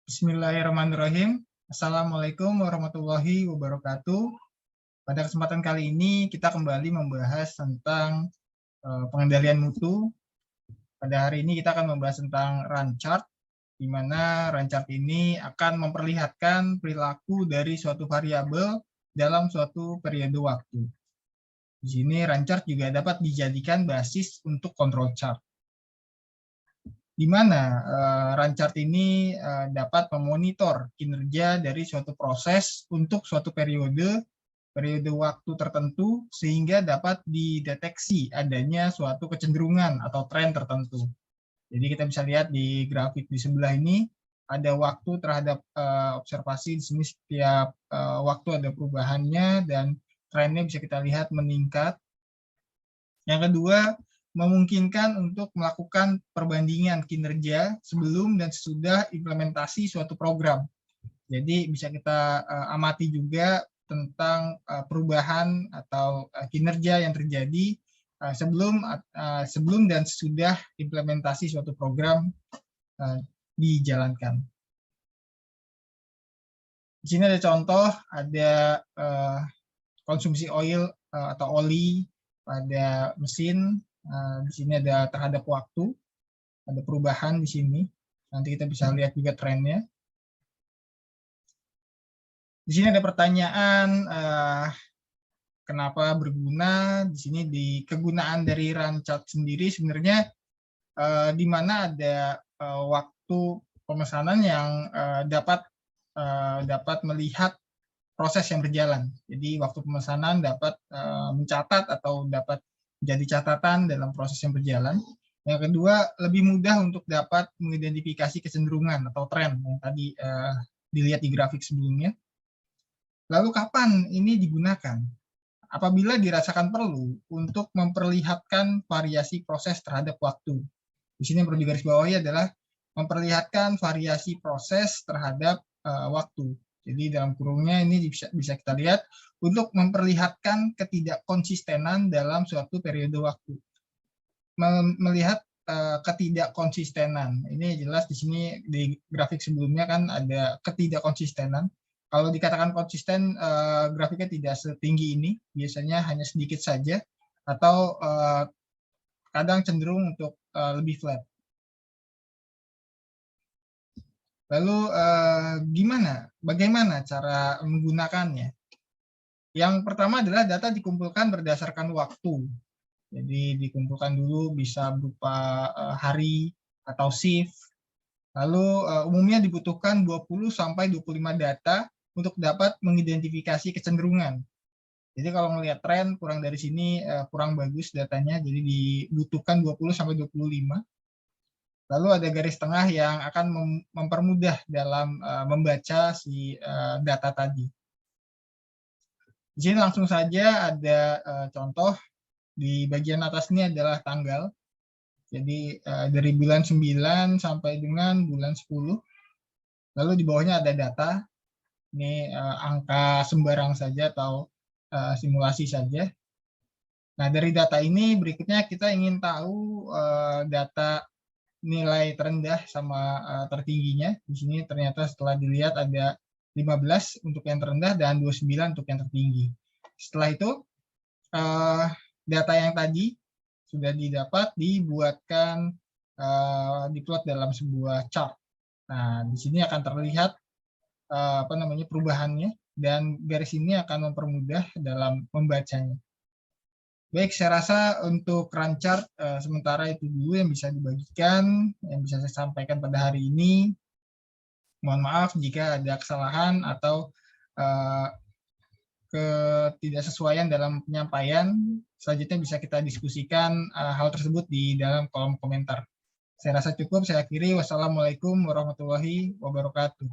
Bismillahirrahmanirrahim. Assalamualaikum warahmatullahi wabarakatuh. Pada kesempatan kali ini kita kembali membahas tentang pengendalian mutu. Pada hari ini kita akan membahas tentang run chart, di mana run chart ini akan memperlihatkan perilaku dari suatu variabel dalam suatu periode waktu. Di sini run chart juga dapat dijadikan basis untuk control chart, di mana run chart ini dapat memonitor kinerja dari suatu proses untuk suatu periode waktu tertentu, sehingga dapat dideteksi adanya suatu kecenderungan atau tren tertentu. Jadi kita bisa lihat di grafik di sebelah ini, ada waktu terhadap observasi. Di sini setiap waktu ada perubahannya dan trennya bisa kita lihat meningkat. Yang kedua, memungkinkan untuk melakukan perbandingan kinerja sebelum dan sesudah implementasi suatu program. Jadi bisa kita amati juga tentang perubahan atau kinerja yang terjadi sebelum dan sesudah implementasi suatu program dijalankan. Di sini ada contoh, ada konsumsi oil atau oli pada mesin. Di sini ada terhadap waktu, ada perubahan di sini. Nanti kita bisa lihat juga trennya. Di sini ada pertanyaan, kenapa berguna? Di sini di kegunaan dari run chart sendiri sebenarnya di mana ada waktu pemesanan yang dapat melihat proses yang berjalan. Jadi waktu pemesanan dapat mencatat atau dapat jadi catatan dalam proses yang berjalan. Yang kedua, lebih mudah untuk dapat mengidentifikasi kecenderungan atau tren yang tadi dilihat di grafik sebelumnya. Lalu kapan ini digunakan? Apabila dirasakan perlu untuk memperlihatkan variasi proses terhadap waktu. Di sini yang perlu digarisbawahi adalah memperlihatkan variasi proses terhadap waktu. Jadi dalam kurungnya ini bisa kita lihat untuk memperlihatkan ketidakkonsistenan dalam suatu periode waktu. Melihat ketidakkonsistenan. Ini jelas di sini di grafik sebelumnya kan ada ketidakkonsistenan. Kalau dikatakan konsisten, grafiknya tidak setinggi ini, biasanya hanya sedikit saja, atau kadang cenderung untuk lebih flat. Lalu bagaimana cara menggunakannya? Yang pertama adalah data dikumpulkan berdasarkan waktu. Jadi dikumpulkan dulu bisa berupa hari atau shift. Lalu umumnya dibutuhkan 20-25 data untuk dapat mengidentifikasi kecenderungan. Jadi kalau melihat tren kurang dari sini kurang bagus datanya, jadi dibutuhkan 20-25. Lalu ada garis tengah yang akan mempermudah dalam membaca si data tadi. Di sini langsung saja ada contoh. Di bagian atas ini adalah tanggal. Jadi dari bulan 9 sampai dengan bulan 10. Lalu di bawahnya ada data. Ini angka sembarang saja atau simulasi saja. Nah, dari data ini berikutnya kita ingin tahu data nilai terendah sama tertingginya. Di sini ternyata setelah dilihat ada 15 untuk yang terendah dan 29 untuk yang tertinggi. Setelah itu data yang tadi sudah didapat dibuatkan diplot dalam sebuah chart. Nah, di sini akan terlihat perubahannya dan garis ini akan mempermudah dalam membacanya. Baik, saya rasa untuk run chart sementara itu dulu yang bisa dibagikan, yang bisa saya sampaikan pada hari ini. Mohon maaf jika ada kesalahan atau ketidaksesuaian dalam penyampaian. Selanjutnya bisa kita diskusikan hal tersebut di dalam kolom komentar. Saya rasa cukup, saya akhiri. Wassalamualaikum warahmatullahi wabarakatuh.